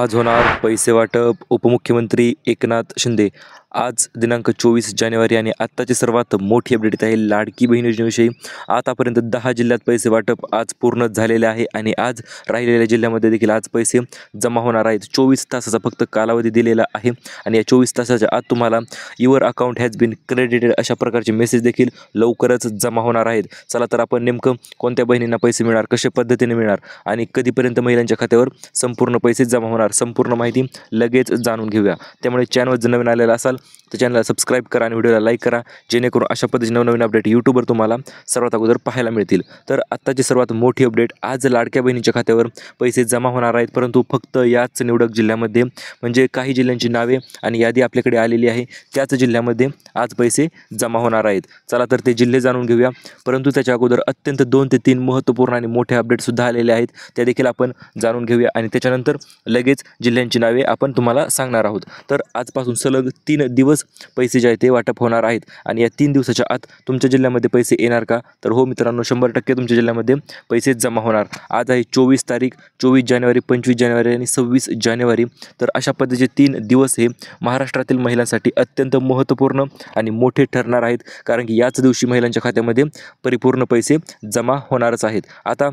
आज होणार पैसे वाटप. उपमुख्यमंत्री एकनाथ शिंदे. आज दिनांक 24 जानेवारी आणि आत्ताची सर्वात मोठी अपडेट आहे लाडकी बहीण योजनेविषयी. आतापर्यंत 10 जिल्ह्यात पैसे वाटप आज पूर्ण झालेले आहे आणि आज राहिलेल्या जिल्ह्यामध्ये देखील आज पैसे जमा होणार आहेत. 24 तासाचा फक्त कालावधी दिलेला आहे आणि या 24 तासाच्या आत तुम्हाला your account has been credited अशा प्रकारचे मेसेज देखील लवकरच जमा होणार आहेत. चला तर आपण नेमकं कोणत्या बहिणींना पैसे मिळणार, कशा पद्धतीने मिळणार आणि कधीपर्यंत महिलांच्या खात्यावर संपूर्ण पैसे जमा होणार, संपूर्ण माहिती लगेच जाणून घेऊया. त्यामुळे चॅनलवर जर नवीन आलेला असाल तर चॅनलला सबस्क्राईब करा आणि व्हिडिओला लाईक करा, जेणेकरून अशा पद्धतीचे नवनवीन अपडेट यूट्यूबवर तुम्हाला सर्वात अगोदर पाहायला मिळतील. तर आत्ताची सर्वात मोठी अपडेट, आज लाडक्या बहिणीच्या खात्यावर पैसे जमा होणार आहेत, परंतु फक्त याच निवडक जिल्ह्यामध्ये, म्हणजे काही जिल्ह्यांची नावे आणि यादी आपल्याकडे आलेली आहे, त्याच जिल्ह्यामध्ये आज पैसे जमा होणार आहेत. चला तर ते जिल्हे जाणून घेऊया. परंतु त्याच्या अगोदर अत्यंत 2 ते 3 महत्त्वपूर्ण आणि मोठे अपडेटसुद्धा आलेले आहेत, त्या देखील आपण जाणून घेऊया आणि त्याच्यानंतर लगेच जिल्ह्यांची नावे आपण तुम्हाला सांगणार आहोत. तर आजपासून सलग 3 दिवस पैसे जे आहेत ते वाटप होणार आहेत आणि या 3 दिवसाच्या आत तुमच्या जिल्ह्यामध्ये पैसे येणार का? तर हो मित्रांनो, 100% तुमच्या जिल्ह्यामध्ये पैसे जमा होणार. आज आहे 24 तारीख, 24 जानेवारी, 25 जानेवारी आणि 26 जानेवारी. तर अशा पद्धतीचे 3 दिवस हे महाराष्ट्रातील महिलांसाठी अत्यंत महत्त्वपूर्ण आणि मोठे ठरणार आहेत, कारण की याच दिवशी महिलांच्या खात्यामध्ये परिपूर्ण पैसे जमा होणारच आहेत. आता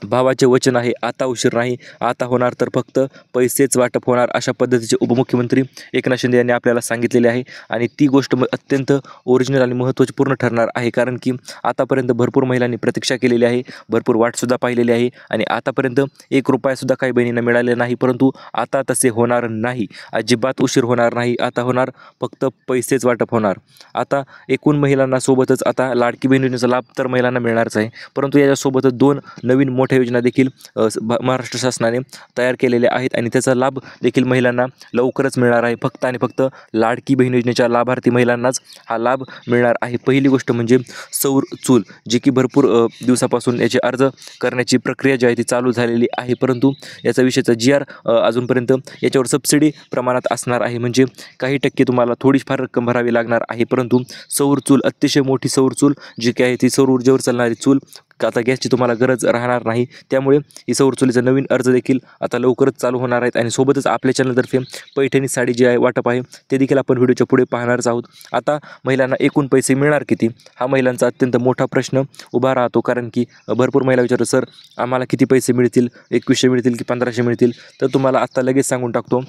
भावाचे वचन आहे, आता उशीर नाही, आता होणार तर फक्त पैसेच वाटप होणार, अशा पद्धतीचे उपमुख्यमंत्री एकनाथ शिंदे यांनी आपल्याला सांगितलेले आहे आणि ती गोष्ट अत्यंत ओरिजिनल आणि महत्त्वपूर्ण ठरणार आहे, कारण की आतापर्यंत भरपूर महिलांनी प्रतीक्षा केलेली आहे, भरपूर वाटसुद्धा पाहिलेली आहे आणि आतापर्यंत 1 रुपयासुद्धा काही बहिणींना मिळाले नाही. परंतु आता तसे होणार नाही, अजिबात उशीर होणार नाही, आता होणार फक्त पैसेच वाटप होणार. आता एकूण महिलांना सोबतच आता लाडकी बहीण योजनेचा लाभ तर महिलांना मिळणारच आहे, परंतु याच्यासोबतच 2 नवीन मोठ्या योजना देखील महाराष्ट्र शासनाने तयार केलेल्या आहेत आणि त्याचा लाभ देखील महिलांना लवकरच मिळणार आहे. फक्त आणि फक्त लाडकी बहीण योजनेच्या लाभार्थी महिलांनाच हा लाभ मिळणार आहे. पहिली गोष्ट म्हणजे सौर चूल, जी की भरपूर दिवसापासून याचे अर्ज करण्याची प्रक्रिया जी आहे ती चालू झालेली आहे, परंतु याचा विषयचा GR अजूनपर्यंत याच्यावर सबसिडी प्रमाणात असणार आहे, म्हणजे काही टक्के तुम्हाला थोडीफार रक्कम भरावी लागणार आहे. परंतु सौर चूल, अतिशय मोठी सौर चूल जी की आहे ती सौर ऊर्जेवर चालणारी चूल, आता गॅसची तुम्हाला गरज राहणार नाही, त्यामुळे ही सौर चुलीचा नवीन अर्ज देखील आता लवकरच चालू होणार आहेत. आणि सोबतच आपल्या चॅनलतर्फे पैठणी साडी जी आहे वाटप आहे ते देखील आपण व्हिडिओच्या पुढे पाहणारच आहोत. आता महिलांना एकूण पैसे मिळणार किती, हा महिलांचा अत्यंत मोठा प्रश्न उभा राहतो, कारण की भरपूर महिला विचारतात, सर आम्हाला किती पैसे मिळतील, 2100 मिळतील की 1500 मिळतील? तर तुम्हाला आत्ता लगेच सांगून टाकतो,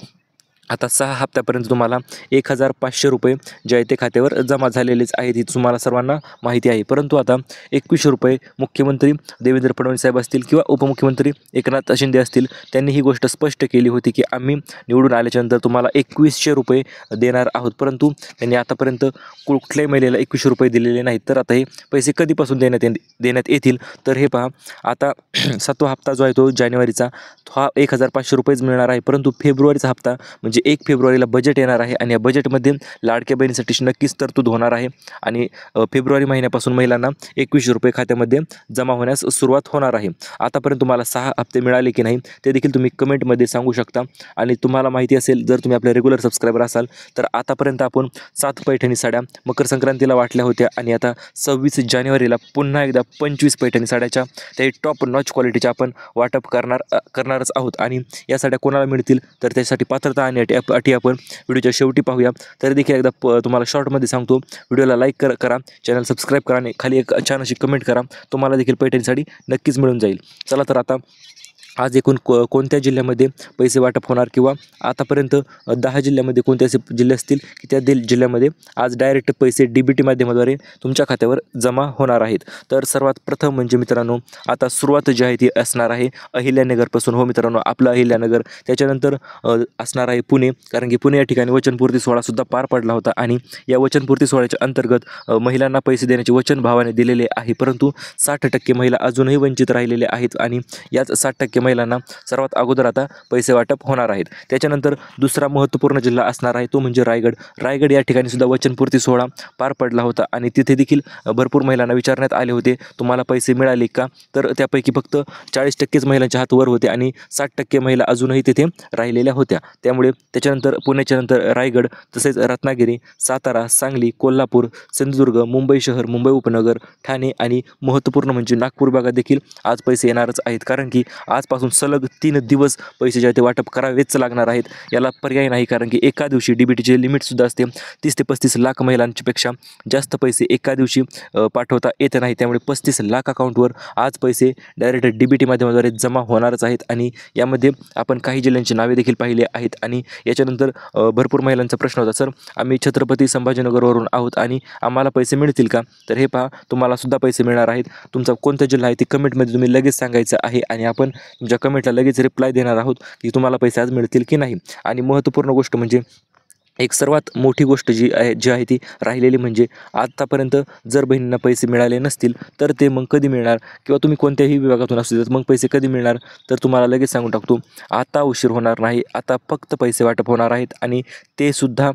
आता 6 हप्त्यापर्यंत तुम्हाला 1500 रुपये जे आहे ते खात्यावर जमा झालेलेच आहेत, ही तुम्हाला सर्वांना माहिती आहे. परंतु आता 2100 रुपये मुख्यमंत्री देवेंद्र फडणवीस साहेब असतील किंवा उपमुख्यमंत्री एकनाथ शिंदे असतील, त्यांनी ही गोष्ट स्पष्ट केली होती की आम्ही निवडून आल्याच्यानंतर तुम्हाला 2100 रुपये देणार आहोत, परंतु त्यांनी आतापर्यंत कुठल्याही महिलेला 2100 रुपये दिलेले नाहीत. तर आता हे पैसे कधीपासून देण्यात येतील? तर हे पहा, आता 7वा हप्ता जो आहे तो जानेवारीचा, हा 1500 रुपयेच मिळणार आहे, परंतु फेब्रुवारीचा हप्ता म्हणजे 1 फेब्रुवारीला बजेट येणार आहे आणि या बजेटमध्ये लाडक्या बहिणीसाठी नक्कीच तरतूद होणार आहे आणि फेब्रुवारी महिन्यापासून महिलांना 2100 रुपये खात्यामध्ये जमा होण्यास सुरुवात होणार आहे. आतापर्यंत तुम्हाला 6 हप्ते मिळाले की नाही ते देखील तुम्ही कमेंटमध्ये सांगू शकता. आणि तुम्हाला माहिती असेल, जर तुम्ही आपले रेग्युलर सबस्क्रायबर असाल, तर आतापर्यंत आपण 7 पैठणी साड्या मकर संक्रांतीला वाटल्या होत्या आणि आता 26 जानेवारीला पुन्हा एकदा 25 पैठणी साड्याच्या त्या टॉप नॉच क्वालिटीच्या आपण वाटप करणारच आहोत. आणि या साड्या कोणाला मिळतील, तर त्यासाठी पात्रता आणि अटी आपण व्हिडिओच्या शेवटी पाहूया. तरी देखील एकदा तुम्हाला शॉर्टमध्ये सांगतो, व्हिडिओला लाईक करा, चॅनल सबस्क्राईब करा आणि खाली एक छान अशी कमेंट करा, तुम्हाला देखील पैठणी साडी नक्कीच मिळून जाईल. चला तर आता आज एकूण कोणत्या जिल्ह्यामध्ये पैसे वाटप होणार, किंवा आतापर्यंत 10 जिल्ह्यामध्ये कोणते असे जिल्हे असतील की त्या जिल्ह्यामध्ये आज डायरेक्ट पैसे DBT माध्यमाद्वारे तुमच्या खात्यावर जमा होणार आहेत. तर सर्वात प्रथम म्हणजे मित्रांनो, आता सुरुवात जी आहे ती असणार आहे अहिल्यानगरपासून. हो मित्रांनो, आपलं अहिल्यानगर, त्याच्यानंतर असणार आहे पुणे, कारण की पुणे या ठिकाणी वचनपूर्ती सोहळासुद्धा पार पडला होता आणि या वचनपूर्ती सोहळ्याच्या अंतर्गत महिलांना पैसे देण्याचे वचन भावाने दिलेले आहे, परंतु 60% महिला अजूनही वंचित राहिलेले आहेत आणि याच 60% महिलांना सर्वात अगोदर आता पैसे वाटप होणार आहेत. त्याच्यानंतर दुसरा महत्त्वपूर्ण जिल्हा असणार आहे तो म्हणजे रायगड या ठिकाणी सुद्धा वचनपूर्ती सोहळा पार पडला होता आणि तिथे देखील भरपूर महिलांना विचारण्यात आले होते, तुम्हाला पैसे मिळाले का? तर त्यापैकी फक्त 40%च महिलांचे हात वर होते आणि 60% महिला अजूनही तिथे राहिलेल्या होत्या. त्यामुळे त्याच्यानंतर पुण्याच्या नंतर रायगड, तसेच रत्नागिरी, सातारा, सांगली, कोल्हापूर, सिंधुदुर्ग, मुंबई शहर, मुंबई उपनगर, ठाणे आणि महत्त्वपूर्ण म्हणजे नागपूर भागात देखील आज पैसे येणारच आहेत, कारण की आजपासून आजपासून सलग 3 दिवस पैसे जे आहे ते वाटप करावेच लागणार आहेत. याला पर्याय नाही, कारण की एका दिवशी DBTचे लिमिटसुद्धा असते. 30 ते 35 लाख महिलांच्यापेक्षा जास्त पैसे एका दिवशी पाठवता येत नाही. त्यामुळे 35 लाख अकाउंटवर आज पैसे डायरेक्ट DBT माध्यमाद्वारे जमा होणारच आहेत. आणि यामध्ये आपण काही जिल्ह्यांची नावे देखील पाहिली आहेत. आणि याच्यानंतर भरपूर महिलांचा प्रश्न होता, सर आम्ही छत्रपती संभाजीनगरवरून आहोत आणि आम्हाला पैसे मिळतील का? तर हे पहा, तुम्हाला सुद्धा पैसे मिळणार आहेत. तुमचा कोणता जिल्हा आहे ते कमेंटमध्ये तुम्ही लगेच सांगायचं आहे आणि आपण तुमच्या कमेंटला लगेच रिप्लाय देणार आहोत की तुम्हाला पैसे आज मिळतील की नाही. आणि महत्त्वपूर्ण गोष्ट म्हणजे एक सर्वात मोठी गोष्ट जी आहे ती राहिलेली म्हणजे आत्तापर्यंत जर बहिणींना पैसे मिळाले नसतील तर ते मग कधी मिळणार, किंवा तुम्ही कोणत्याही विभागातून असू तर मग पैसे कधी मिळणार. तर तुम्हाला लगेच सांगून टाकतो, आता उशीर होणार नाही. आता फक्त पैसे वाटप होणार आहेत आणि ते सुद्धा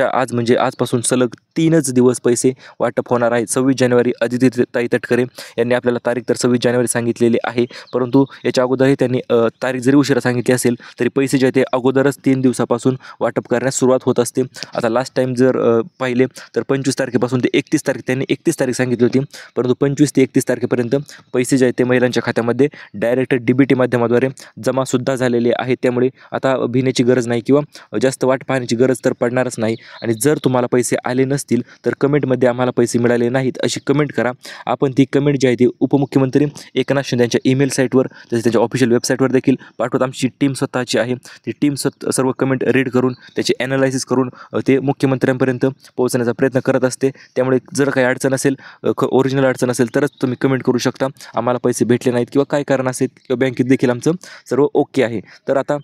आज म्हणजे आजपासून सलग 3च दिवस पैसे वाटप होणार आहेत. 26 जानेवारी अदितीताई तटकरे यांनी आपल्याला तारीख तर 26 जानेवारी सांगितलेली आहे, परंतु याच्या अगोदरही त्यांनी तारीख जरी उशिरा सांगितली असेल तरी पैसे जे आहे ते अगोदरच 3 दिवसापासून वाटप करण्यास सुरुवात होत असते. आता लास्ट टाईम जर पाहिले तर 25 तारखेपासून ते 31 तारीख, त्यांनी 31 तारीख सांगितली होती, परंतु 25 ते 31 तारखेपर्यंत पैसे जे आहेत ते महिलांच्या खात्यामध्ये डायरेक्ट DBT माध्यमाद्वारे जमासुद्धा झालेले आहेत. त्यामुळे आता भिण्याची गरज नाही किंवा जास्त वाट पाहण्याची गरज तर पडणारच नाही. आणि जर तुम्हाला पैसे आले नसतील तर कमेंटमध्ये आम्हाला पैसे मिळाले नाहीत अशी कमेंट करा. आपण ती कमेंट जी आहे ती उपमुख्यमंत्री एकनाथ शिंदे यांच्या ईमेल साईटवर तसेच त्यांच्या ऑफिशियल वेबसाईटवर देखील पाठवत. आमची टीम स्वतःची आहे, ती टीम सर्व कमेंट रीड करून त्याचे ॲनालायसिस करून ते मुख्यमंत्र्यांपर्यंत पोहोचण्याचा प्रयत्न करत असते. त्यामुळे जर काही अडचण असेल, ओरिजिनल अडचण असेल तरच तुम्ही कमेंट करू शकता, आम्हाला पैसे भेटले नाहीत किंवा काय कारण असेल, किंवा बँकेत देखील आमचं सर्व ओके आहे. तर आता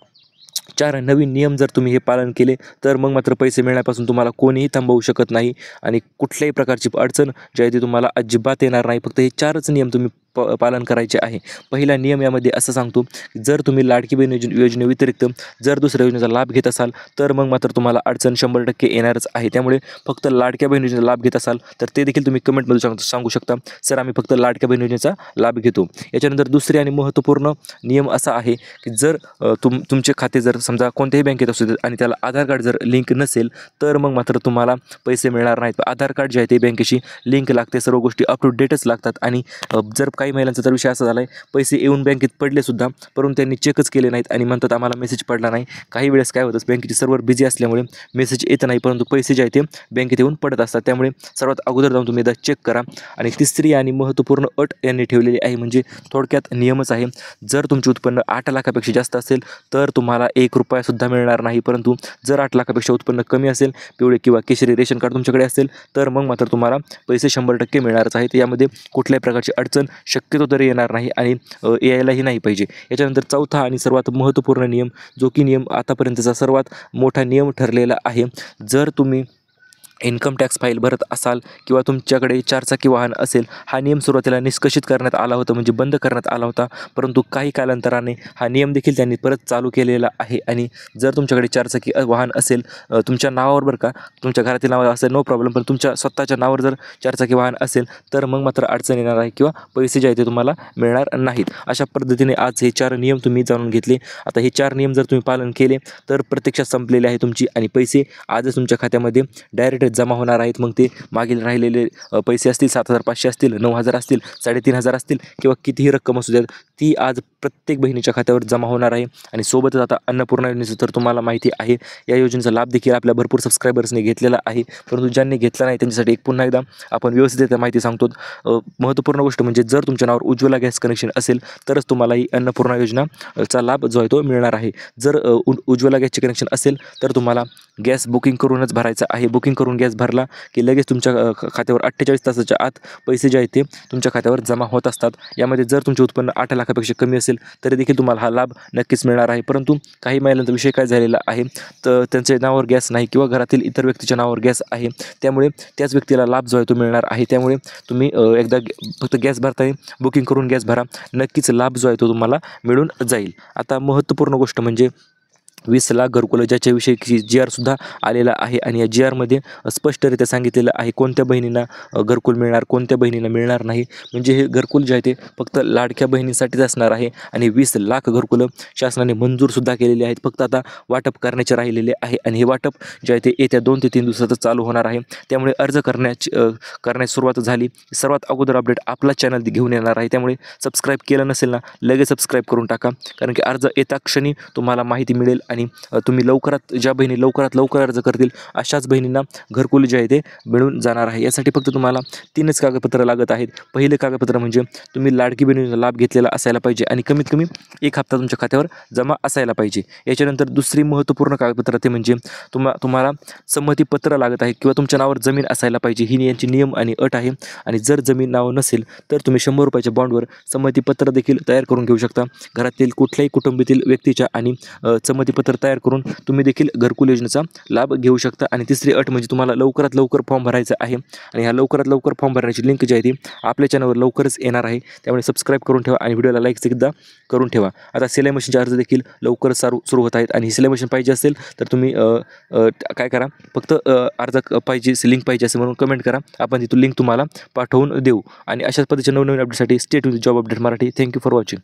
4 नवीन नियम जर तुम्ही हे पालन केले तर मग मात्र पैसे मिळण्यापासून तुम्हाला कोणीही थांबवू शकत नाही आणि कुठल्याही प्रकारची अडचण जी आहे ती तुम्हाला अजिबात येणार नाही. फक्त हे 4च नियम तुम्ही पालन करायचे आहे. पहिला नियम यामध्ये असं सांगतो की जर तुम्ही लाडकी बहीण योजनेव्यतिरिक्त जर दुसऱ्या योजनेचा लाभ घेत असाल तर मग मात्र तुम्हाला अडचण 100% येणारच आहे. त्यामुळे फक्त लाडक्या बहीण योजनेचा लाभ घेत असाल तर ते देखील तुम्ही कमेंटमध्ये सांगू शकता, सर आम्ही फक्त लाडक्या बहीण योजनेचा लाभ घेतो. याच्यानंतर दुसरे आणि महत्त्वपूर्ण नियम असा आहे की जर तुमचे खाते जर समजा कोणत्याही बँकेत असू आणि त्याला आधार कार्ड जर लिंक नसेल तर मग मात्र तुम्हाला पैसे मिळणार नाहीत. आधार कार्ड जे आहे ते बँकेशी लिंक लागते, सर्व गोष्टी अप टू डेटच लागतात. आणि जर काही महिलांचा तर विषय असा झाला आहे, पैसे येऊन बँकेत पडले सुद्धा परंतु त्यांनी चेकच केले नाहीत आणि म्हणतात आम्हाला मेसेज पडला नाही. काही वेळेस काय होतं, बँकेचे सर्व्हर बिझी असल्यामुळे मेसेज येत नाही, परंतु पैसे जे आहेत ते बँकेत येऊन पडत असतात. त्यामुळे सर्वात अगोदर जाऊन तुम्ही एकदा चेक करा. आणि तिसरी आणि महत्त्वपूर्ण अट यांनी ठेवलेली आहे, म्हणजे थोडक्यात नियमच आहे, जर तुमचे उत्पन्न 8 लाखापेक्षा जास्त असेल तर तुम्हाला 1 रुपयासुद्धा मिळणार नाही. परंतु जर 8 लाखापेक्षा उत्पन्न कमी असेल, पिवळे किंवा केशरी रेशन कार्ड तुमच्याकडे असेल तर मग मात्र तुम्हाला पैसे 100% मिळणारच आहेत. यामध्ये कुठल्याही प्रकारची अडचण शक्यतो तरी येणार नाही आणि यायलाही नाही पाहिजे. याच्यानंतर चौथा आणि सर्वात महत्त्वपूर्ण नियम, जो की नियम आतापर्यंतचा सर्वात मोठा नियम ठरलेला आहे, जर तुम्ही इन्कम टॅक्स फाईल भरत असाल किंवा तुमच्याकडे 4 चाकी वाहन असेल, हा नियम सुरुवातीला निष्कषित करण्यात आला होता, म्हणजे बंद करण्यात आला होता, परंतु काही कालांतराने हा नियम देखील त्यांनी परत चालू केलेला आहे. आणि जर तुमच्याकडे 4 चाकी वाहन असेल, तुमच्या नावावर बरं का, तुमच्या घरातील नावावर असेल नो प्रॉब्लेम, पण तुमच्या स्वतःच्या नावावर जर 4 चाकी वाहन असेल तर मग मात्र अडचण येणार आहे किंवा पैसे जे आहेत ते तुम्हाला मिळणार नाहीत. अशा पद्धतीने आज हे 4 नियम तुम्ही जाणून घेतले. आता हे 4 नियम जर तुम्ही पालन केले तर प्रत्यक्षात संपलेले आहे तुमची आणि पैसे आजच तुमच्या खात्यामध्ये डायरेक्ट जमा होणार आहेत. मग ते मागील राहिलेले पैसे असतील, 7,500 असतील, 9,000 असतील, 3,500 असतील किंवा कितीही रक्कम असू द्यात, ती आज प्रत्येक बहिणीच्या खात्यावर जमा होणार आहे. आणि सोबतच आता अन्नपूर्णा योजनेचं तर तुम्हाला माहिती आहे, या योजनेचा लाभ देखील आपल्या भरपूर सबस्क्रायबर्सने घेतलेला आहे, परंतु ज्यांनी घेतला नाही त्यांच्यासाठी एक पुन्हा एकदा आपण व्यवस्थित माहिती सांगतो. महत्त्वपूर्ण गोष्ट म्हणजे जर तुमच्या नावावर उज्ज्वला गॅस कनेक्शन असेल तरच तुम्हाला ही अन्नपूर्णा योजनाचा लाभ जो आहे तो मिळणार आहे. जर उज्ज्वला गॅसचे कनेक्शन असेल तर तुम्हाला गॅस बुकिंग करूनच भरायचा आहे. बुकिंग करून गॅस भरला की लगेच तुमच्या खात्यावर 48 तासाच्या आत पैसे जे आहेत ते तुमच्या खात्यावर जमा होत असतात. यामध्ये जर तुमचे उत्पन्न 8 लाखापेक्षा कमी असेल तरी देखील तुम्हाला हा लाभ नक्कीच मिळणार आहे. परंतु काही महिलांचा विषय काय झालेला आहे, तर त्यांच्या नावावर गॅस नाही किंवा घरातील इतर व्यक्तीच्या नावावर गॅस आहे, त्यामुळे त्याच व्यक्तीला लाभ जो आहे तो मिळणार आहे. त्यामुळे तुम्ही एकदा फक्त गॅस भरताना बुकिंग करून गॅस भरा, नक्कीच लाभ जो आहे तो तुम्हाला मिळून जाईल. आता महत्त्वपूर्ण गोष्ट म्हणजे 20 लाख घरकुलं ज्याच्याविषयी जी आरसुद्धा आलेला आहे आणि या जी आरमध्ये स्पष्टरित्या सांगितलेलं आहे कोणत्या बहिणींना घरकुल मिळणार, कोणत्या बहिणींना मिळणार नाही. म्हणजे हे घरकुल जे आहे ते फक्त लाडक्या बहिणींसाठीच असणार आहे आणि 20 लाख घरकुलं शासनाने मंजूरसुद्धा केलेली आहेत. फक्त आता वाटप करण्याचे राहिलेले आहे आणि हे वाटप जे आहे ते येत्या 2 ते 3 दिवसातच चालू होणार आहे. त्यामुळे अर्ज करण्यास सुरुवात झाली. सर्वात अगोदर अपडेट आपला चॅनल घेऊन येणार आहे. त्यामुळे सबस्क्राईब केलं नसेल ना, लगेच सबस्क्राईब करून टाका, कारण की अर्ज येता क्षणी तुम्हाला माहिती मिळेल आणि तुम्ही ज्या बहिणी लवकरात लवकर अर्ज करतील अशाच बहिणींना घरकुल जे आहे ते मिळून जाणार आहे. यासाठी फक्त तुम्हाला 3च कागदपत्र लागत आहेत. पहिले कागदपत्र म्हणजे तुम्ही लाडकी बहिणीचा लाभ घेतलेला असायला पाहिजे आणि कमीत कमी 1 हप्ता तुमच्या खात्यावर जमा असायला पाहिजे. याच्यानंतर दुसरी महत्त्वपूर्ण कागदपत्र ते म्हणजे तुम्हाला संमतीपत्र लागत आहे किंवा तुमच्या नावावर जमीन असायला पाहिजे. ही यांची नियम आणि अट आहे आणि जर जमीन नाव नसेल तर तुम्ही 100 रुपयाच्या बॉन्डवर संमतीपत्र देखील तयार करून घेऊ शकता. घरातील कुठल्याही कुटुंबातील व्यक्तीच्या आणि संमतीपत्र तयार करून तुम्ही देखील घरकुल योजनेचा लाभ घेऊ शकता. आणि तिसरी अट म्हणजे तुम्हाला लवकरात लवकर फॉर्म भरायचा आहे आणि ह्या लवकरात लवकर फॉर्म भरण्याची लिंक जी आहे ती आपल्या चॅनलवर लवकरच येणार आहे. त्यामुळे सबस्क्राईब करून ठेवा आणि व्हिडिओला लाईक सुद्धा करून ठेवा. आता सिलाई मशीनचे अर्ज देखील लवकरच सुरू होत आहेत आणि सिलाई मशीन पाहिजे असेल तर तुम्ही काय करा, फक्त अर्ज पाहिजे, लिंक पाहिजे असेल म्हणून कमेंट करा, आपण तिथून लिंक तुम्हाला पाठवून देऊ. आणि अशाच पद्धतीच्या नवनवीन अपडेटसाठी stay to job update Marathi. Thank you for watching.